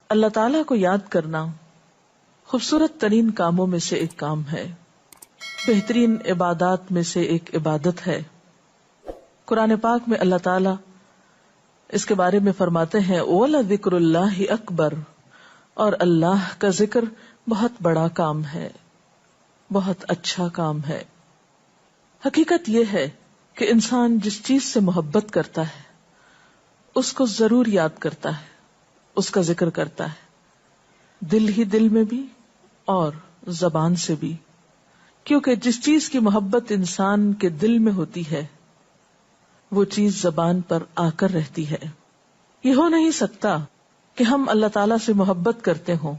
اللہ تعالیٰ کو یاد کرنا خوبصورت ترین کاموں میں سے ایک کام ہے، بہترین عبادات میں سے ایک عبادت ہے۔ قرآن پاک میں اللہ تعالیٰ اس کے بارے میں فرماتے ہیں وَلَذِكْرُ اللَّهِ أَكْبَرُ، اور اللہ کا ذکر بہت بڑا کام ہے، بہت اچھا کام ہے۔ حقیقت یہ ہے کہ انسان جس چیز سے محبت کرتا ہے اس کو ضرور یاد کرتا ہے، اس کا ذکر کرتا ہے، دل ہی دل میں بھی اور زبان سے بھی، کیونکہ جس چیز کی محبت انسان کے دل میں ہوتی ہے وہ چیز زبان پر آ کر رہتی ہے۔ یہ ہو نہیں سکتا کہ ہم اللہ تعالیٰ سے محبت کرتے ہوں،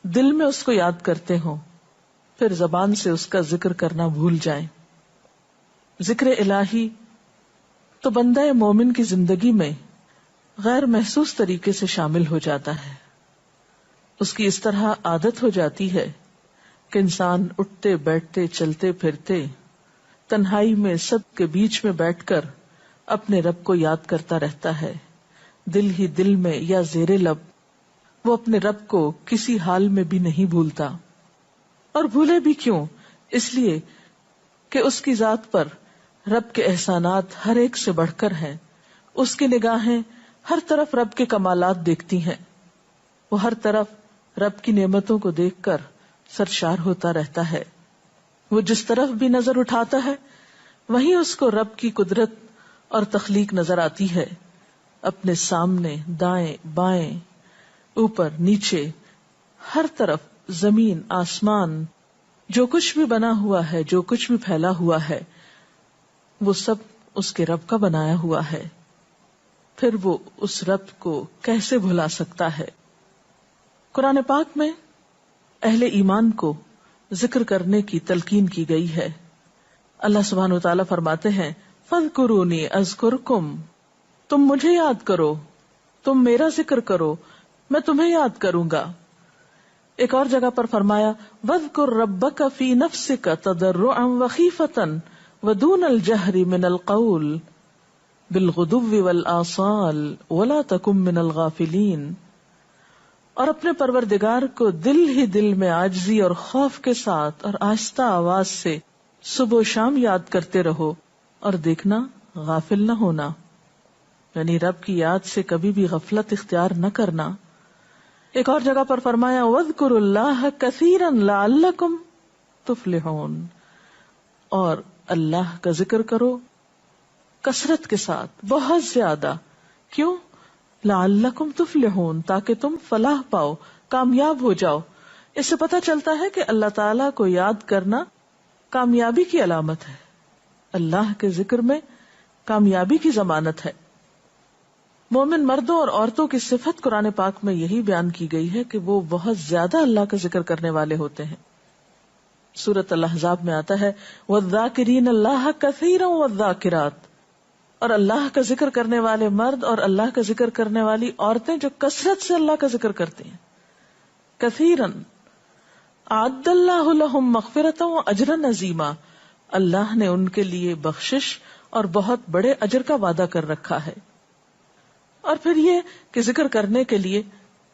دل میں اس کو یاد کرتے ہوں، پھر زبان سے اس کا ذکر کرنا بھول جائیں۔ ذکر الہی تو بندہ مومن کی زندگی میں غیر محسوس طریقے سے شامل ہو جاتا ہے، اس کی اس طرح عادت ہو جاتی ہے کہ انسان اٹھتے بیٹھتے چلتے پھرتے تنہائی میں سب کے بیچ میں بیٹھ کر اپنے رب کو یاد کرتا رہتا ہے، دل ہی دل میں یا زیر لب وہ اپنے رب کو کسی حال میں بھی نہیں بھولتا۔ اور بھولے بھی کیوں؟ اس لیے کہ اس کی ذات پر رب کے احسانات ہر ایک سے بڑھ کر ہیں، اس کی نگاہیں ہر طرف رب کے کمالات دیکھتی ہیں، وہ ہر طرف رب کی نعمتوں کو دیکھ کر سرشار ہوتا رہتا ہے۔ وہ جس طرف بھی نظر اٹھاتا ہے وہیں اس کو رب کی قدرت اور تخلیق نظر آتی ہے، اپنے سامنے، دائیں بائیں، اوپر نیچے، ہر طرف زمین آسمان، جو کچھ بھی بنا ہوا ہے، جو کچھ بھی پھیلا ہوا ہے، وہ سب اس کے رب کا بنایا ہوا ہے۔ پھر وہ اس رب کو کیسے بھلا سکتا ہے؟ قرآن پاک میں اہل ایمان کو ذکر کرنے کی تلقین کی گئی ہے۔ اللہ سبحانہ و تعالیٰ فرماتے ہیں فَاذْكُرُونِي أَذْكُرْكُمْ، تم مجھے یاد کرو، تم میرا ذکر کرو، میں تمہیں یاد کروں گا۔ ایک اور جگہ پر فرمایا وَاذْكُرْ رَبَّكَ فِي نَفْسِكَ تَضَرُّعًا وَخِيفَةً وَدُونَ الْجَهْرِ مِنَ الْقَوْلِ بِالْغُدُوِّ وَالْآصَالِ وَلَا تَكُن مِّنَ الْغَافِلِينَ، اور اپنے پروردگار کو دل ہی دل میں عاجزی اور خوف کے ساتھ اور آہستہ آواز سے صبح و شام یاد کرتے رہو، اور دیکھنا غافل نہ ہونا، یعنی رب کی یاد سے کبھی بھی غفلت اختیار نہ کرنا۔ ایک اور جگہ پر فرمایا وَاذْكُرُوا اللَّهَ كَثِيرًا لَعَلَّكُمْ تُفْلِحُونَ، اور اللہ کا ذکر کرو کثرت کے ساتھ، بہت زیادہ۔ کیوں؟ لعلکم تفلحون، تاکہ تم فلاح پاؤ، کامیاب ہو جاؤ۔ اس سے پتہ چلتا ہے کہ اللہ تعالیٰ کو یاد کرنا کامیابی کی علامت ہے، اللہ کے ذکر میں کامیابی کی ضمانت ہے۔ مومن مردوں اور عورتوں کی صفت قرآن پاک میں یہی بیان کی گئی ہے کہ وہ بہت زیادہ اللہ کا ذکر کرنے والے ہوتے ہیں۔ سورۃ الاحزاب میں آتا ہے وَالذَّاكِرِينَ اللَّهَ كَثِيرًا وَالذَّاكِرَاتِ، اور اللہ کا ذکر کرنے والے مرد اور اللہ کا ذکر کرنے والی عورتیں جو کثرت سے اللہ کا ذکر کرتی ہیں۔ کثیرن اعد اللہ لہم مغفرۃ واجرا عظیما، اللہ نے ان کے لیے بخشش اور بہت بڑے اجر کا وعدہ کر رکھا ہے۔ اور پھر یہ کہ ذکر کرنے کے لیے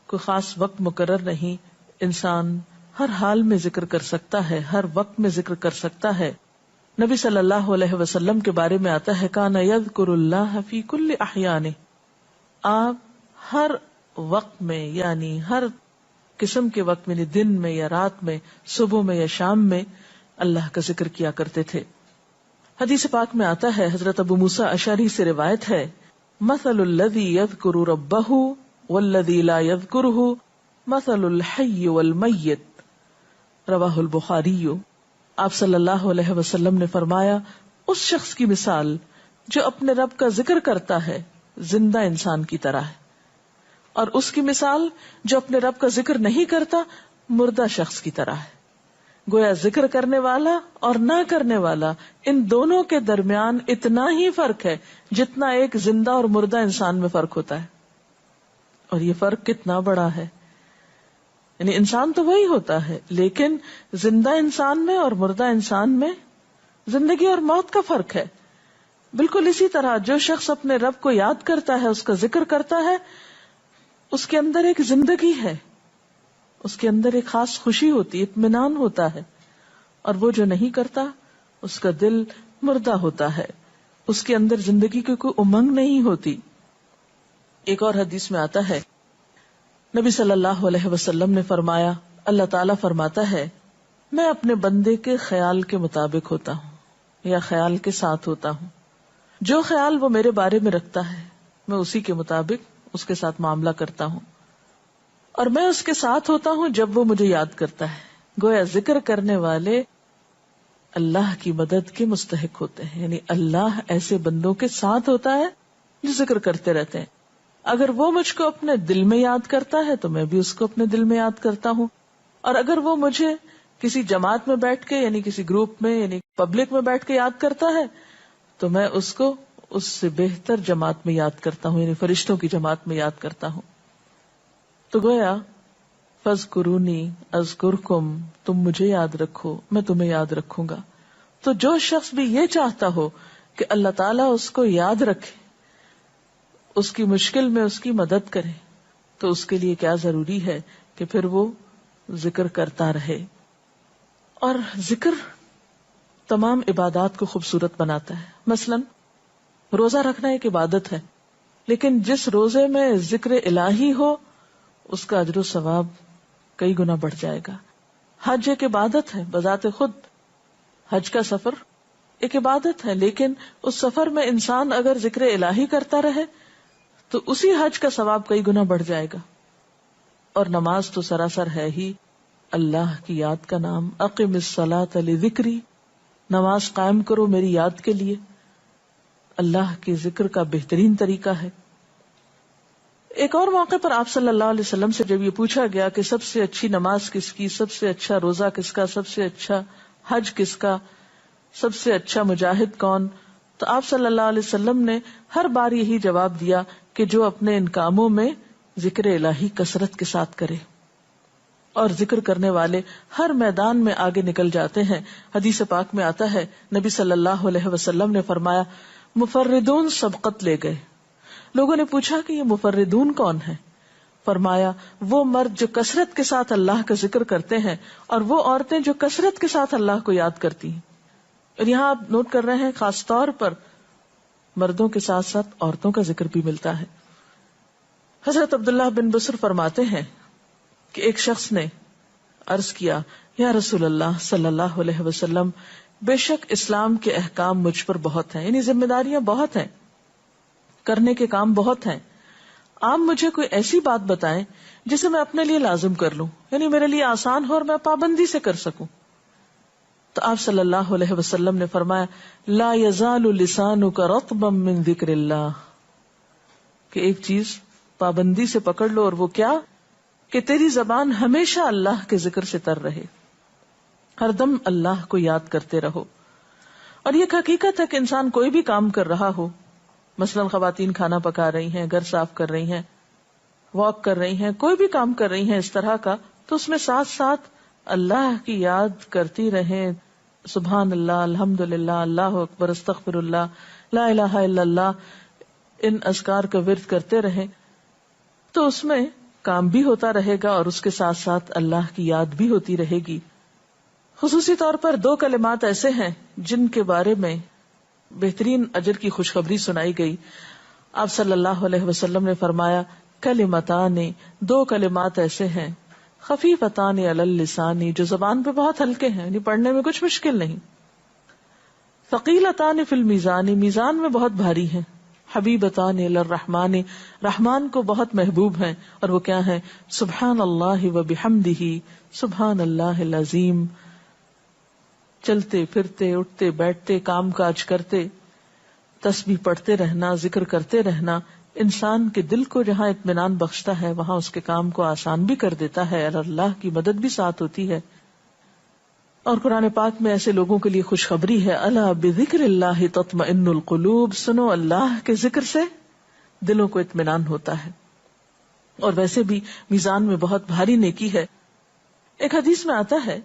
کوئی خاص وقت مقرر نہیں، انسان ہر حال میں ذکر کر سکتا ہے، ہر وقت میں ذکر کر سکتا ہے۔ نبی صلی اللہ علیہ وسلم کے بارے میں آتا ہے کان یذکر اللہ فی کل احیانہ، آپ ہر وقت میں، یعنی ہر قسم کے وقت میں، دن میں یا رات میں، صبح میں یا شام میں اللہ کا ذکر کیا کرتے تھے۔ حدیث پاک میں آتا ہے، حضرت ابو موسیٰ اشعری سے روایت ہے مثل الذی یذکر ربہ والذی لا یذکرہ مثل الحی والمیت، رواہ البخاری۔ آپ صلی اللہ علیہ وسلم نے فرمایا اس شخص کی مثال جو اپنے رب کا ذکر کرتا ہے زندہ انسان کی طرح ہے، اور اس کی مثال جو اپنے رب کا ذکر نہیں کرتا مردہ شخص کی طرح ہے۔ گویا ذکر کرنے والا اور نہ کرنے والا، ان دونوں کے درمیان اتنا ہی فرق ہے جتنا ایک زندہ اور مردہ انسان میں فرق ہوتا ہے۔ اور یہ فرق کتنا بڑا ہے، یعنی انسان تو وہی ہوتا ہے لیکن زندہ انسان میں اور مردہ انسان میں زندگی اور موت کا فرق ہے۔ بالکل اسی طرح جو شخص اپنے رب کو یاد کرتا ہے، اس کا ذکر کرتا ہے، اس کے اندر ایک زندگی ہے، اس کے اندر ایک خاص خوشی ہوتی ہے، اطمینان ہوتا ہے. اور وہ جو نہیں کرتا اس کا دل مردہ ہوتا ہے، اس کے اندر زندگی کی کوئی امنگ نہیں ہوتی. ایک اور حدیث میں آتا ہے، نبی صلی اللہ علیہ وسلم نے فرمایا، اللہ تعالیٰ فرماتا ہے میں اپنے بندے کے خیال کے مطابق ہوتا ہوں یا خیال کے ساتھ ہوتا ہوں. جو خیال وہ میرے بارے میں رکھتا ہے میں اسی کے مطابق اس کے ساتھ معاملہ کرتا ہوں، اور میں اس کے ساتھ ہوتا ہوں جب وہ مجھے یاد کرتا ہے. گویا ذکر کرنے والے اللہ کی مدد کے مستحق ہوتے ہیں، یعنی اللہ ایسے بندوں کے ساتھ ہوتا ہے جو ذکر کرتے رہتے ہیں. اگر وہ مجھ کو اپنے دل میں یاد کرتا ہے تو میں بھی اس کو اپنے دل میں یاد کرتا ہوں، اور اگر وہ مجھے کسی جماعت میں بیٹھ کے یعنی کسی گروپ میں یعنی پبلک میں بیٹھ کے یاد کرتا ہے تو میں اس کو اس سے بہتر جماعت میں یاد کرتا ہوں، یعنی فرشتوں کی جماعت میں یاد کرتا ہوں. تو گویا فاذکرونی اذکرکم، تم مجھے یاد رکھو میں تمہیں یاد رکھوں گا. تو جو شخص بھی یہ چاہتا ہو کہ اللہ تعالیٰ اس کو یاد رکھے، اس کی مشکل میں اس کی مدد کرے، تو اس کے لیے کیا ضروری ہے کہ پھر وہ ذکر کرتا رہے. اور ذکر تمام عبادات کو خوبصورت بناتا ہے. مثلا روزہ رکھنا ایک عبادت ہے، لیکن جس روزے میں ذکر الہی ہو اس کا اجر و ثواب کئی گنا بڑھ جائے گا. حج ایک عبادت ہے بذات خود، حج کا سفر ایک عبادت ہے، لیکن اس سفر میں انسان اگر ذکر الہی کرتا رہے تو اسی حج کا ثواب کئی گنا بڑھ جائے گا. اور نماز تو سراسر ہے ہی اللہ کی یاد کا نام. اقم الصلاۃ لذکری، نماز قائم کرو میری یاد کے لیے. اللہ کے ذکر کا بہترین طریقہ ہے. ایک اور موقع پر آپ صلی اللہ علیہ وسلم سے جب یہ پوچھا گیا کہ سب سے اچھی نماز کس کی، سب سے اچھا روزہ کس کا، سب سے اچھا حج کس کا، سب سے اچھا مجاہد کون، تو آپ صلی اللہ علیہ وسلم نے ہر بار یہی جواب دیا کہ جو اپنے ان کاموں میں ذکر الہی کثرت کے ساتھ کرے. اور ذکر کرنے والے ہر میدان میں آگے نکل جاتے ہیں. حدیث پاک میں آتا ہے نبی صلی اللہ علیہ وسلم نے فرمایا مفردون سبقت لے گئے. لوگوں نے پوچھا کہ یہ مفردون کون ہیں؟ فرمایا وہ مرد جو کثرت کے ساتھ اللہ کا ذکر کرتے ہیں اور وہ عورتیں جو کثرت کے ساتھ اللہ کو یاد کرتی ہیں. اور یہاں آپ نوٹ کر رہے ہیں خاص طور پر مردوں کے ساتھ ساتھ عورتوں کا ذکر بھی ملتا ہے. حضرت عبداللہ بن بصر فرماتے ہیں کہ ایک شخص نے عرض کیا یا رسول اللہ صلی اللہ علیہ وسلم، بے شک اسلام کے احکام مجھ پر بہت ہیں، یعنی ذمہ داریاں بہت ہیں، کرنے کے کام بہت ہیں. آپ مجھے کوئی ایسی بات بتائیں جسے میں اپنے لیے لازم کر لوں، یعنی میرے لیے آسان ہو اور میں پابندی سے کر سکوں. تو آپ صلی اللہ علیہ وسلم نے فرمایا لا یزال لسانک رطبا من ذکر اللہ، کہ ایک چیز پابندی سے پکڑ لو، اور وہ کیا کہ تیری زبان ہمیشہ اللہ کے ذکر سے تر رہے، ہر دم اللہ کو یاد کرتے رہو. اور یہ حقیقت ہے کہ انسان کوئی بھی کام کر رہا ہو، مثلا خواتین کھانا پکا رہی ہیں، گھر صاف کر رہی ہیں، واک کر رہی ہیں، کوئی بھی کام کر رہی ہیں اس طرح کا، تو اس میں ساتھ ساتھ اللہ کی یاد کرتی رہیں. سبحان اللہ، الحمدللہ، اللہ اکبر، استغفر اللہ، لا الہ الا اللہ، ان اذکار کا ورد کرتے رہیں، تو اس میں کام بھی ہوتا رہے گا اور اس کے ساتھ ساتھ اللہ کی یاد بھی ہوتی رہے گی. خصوصی طور پر 2 کلمات ایسے ہیں جن کے بارے میں بہترین اجر کی خوشخبری سنائی گئی. آپ صلی اللہ علیہ وسلم نے فرمایا کلمتان، 2 کلمات ایسے ہیں خفیفتان علی اللسان، جو زبان پہ بہت ہلکے ہیں، یعنی پڑھنے میں کچھ مشکل نہیں. ثقیلتان فی المیزان، میزان میں بہت بھاری ہیں. حبیبتان الی الرحمن، رحمان کو بہت محبوب ہیں. اور وہ کیا ہیں؟ سبحان اللہ و بحمدہ، سبحان اللہ العظیم. چلتے پھرتے، اٹھتے بیٹھتے، کام کاج کرتے، تسبیح پڑھتے رہنا، ذکر کرتے رہنا انسان کے دل کو جہاں اطمینان بخشتا ہے وہاں اس کے کام کو آسان بھی کر دیتا ہے، اور اللہ کی مدد بھی ساتھ ہوتی ہے. اور قرآن پاک میں ایسے لوگوں کے لیے خوشخبری ہے، الا بذکر اللہ تطمئن القلوب، سنو اللہ کے ذکر سے دلوں کو اطمینان ہوتا ہے. اور ویسے بھی میزان میں بہت بھاری نیکی ہے. ایک حدیث میں آتا ہے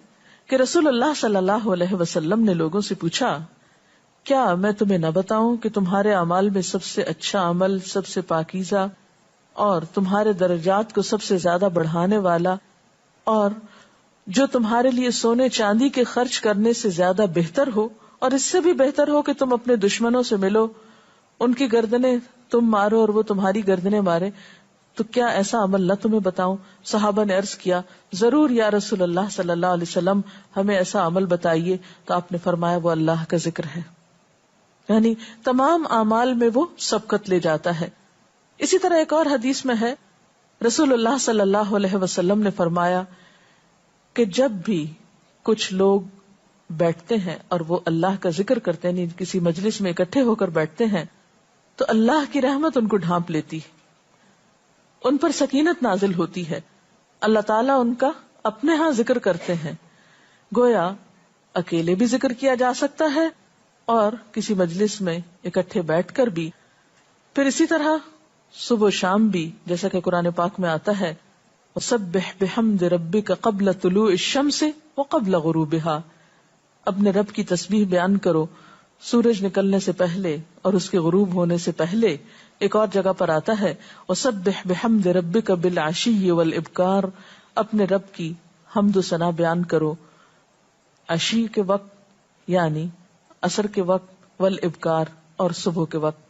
کہ رسول اللہ صلی اللہ علیہ وسلم نے لوگوں سے پوچھا کیا میں تمہیں نہ بتاؤں کہ تمہارے اعمال میں سب سے اچھا عمل، سب سے پاکیزہ اور تمہارے درجات کو سب سے زیادہ بڑھانے والا، اور جو تمہارے لیے سونے چاندی کے خرچ کرنے سے زیادہ بہتر ہو، اور اس سے بھی بہتر ہو کہ تم اپنے دشمنوں سے ملو، ان کی گردنیں تم مارو اور وہ تمہاری گردنیں مارے، تو کیا ایسا عمل نہ تمہیں بتاؤں؟ صحابہ نے عرض کیا، ضرور یا رسول اللہ صلی اللہ علیہ وسلم، ہمیں ایسا عمل بتائیے. تو آپ نے فرمایا وہ اللہ کا ذکر ہے، یعنی تمام اعمال میں وہ سبقت لے جاتا ہے. اسی طرح ایک اور حدیث میں ہے، رسول اللہ صلی اللہ علیہ وسلم نے فرمایا کہ جب بھی کچھ لوگ بیٹھتے ہیں اور وہ اللہ کا ذکر کرتے ہیں، کسی مجلس میں اکٹھے ہو کر بیٹھتے ہیں، تو اللہ کی رحمت ان کو ڈھانپ لیتی، ان پر سکینت نازل ہوتی ہے. اللہ تعالیٰ ان کا اپنے ہاں ذکر کرتے ہیں. گویا اکیلے بھی ذکر کیا جا سکتا ہے اور کسی مجلس میں اکٹھے بیٹھ کر بھی. پھر اسی طرح صبح و شام بھی، جیسا کہ قرآن پاک میں آتا ہے، وَسَبِّحْ بِحَمْدِ رَبِّكَ قَبْلَ طُلُوعِ الشَّمْسِ وَقَبْلَ غُرُوبِهَا، اپنے رب کی تسبیح بیان کرو سورج نکلنے سے پہلے اور اس کے غروب ہونے سے پہلے. ایک اور جگہ پر آتا ہے وَسَبِّحْ بِحَمْدِ رَبِّكَ بِالْعَشِيِّ وَالْإِبْكَارِ، اپنے رب کی حمد و ثنا بیان کرو عشی کے وقت یعنی عصر کے وقت، والابکار اور صبح کے وقت.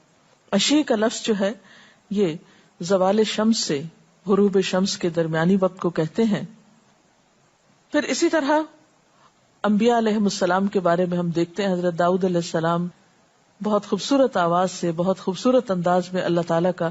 عشی کا لفظ جو ہے یہ زوال شمس سے غروب شمس کے درمیانی وقت کو کہتے ہیں. پھر اسی طرح انبیاء علیہ السلام کے بارے میں ہم دیکھتے ہیں، حضرت داؤد علیہ السلام بہت خوبصورت آواز سے، بہت خوبصورت انداز میں اللہ تعالیٰ کا